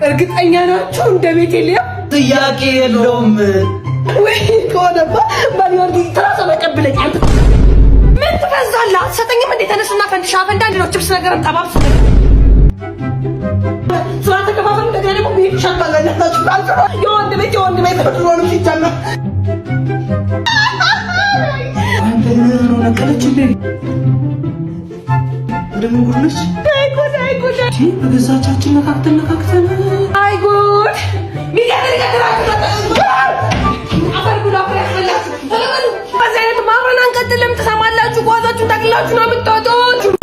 እርግጠኛ ናችሁ? እንደ ቤት የለም ጥያቄ የለውም ወይ? ከሆነማ ባልወርድ ትራስ መቀበለኝ አንተ ምን ትፈዛለህ? አትሰጠኝም እንዴ? ተነስና ፈንድሻ ፈንዳ አንድ ነው ችፕስ ነገር ጠባብስ ስራ ተከፋፈል። እንደገና ደግሞ ቤት ሻንጣላ ነታችሁ ካልተሮ የወንድ ቤት ተፈጥሮ ነው ሲቻለ አንተ ነው ነቀለች እንዴ? ደግሞ ጉርነሽ አይ ጉድ በገዛቻችን ነካክተን አይ ጉድ በዚህ አይነት ማብረን አንቀጥልም። ትሰማላችሁ? ጓዛችሁን ታግላችሁ ነው የምትወጡት።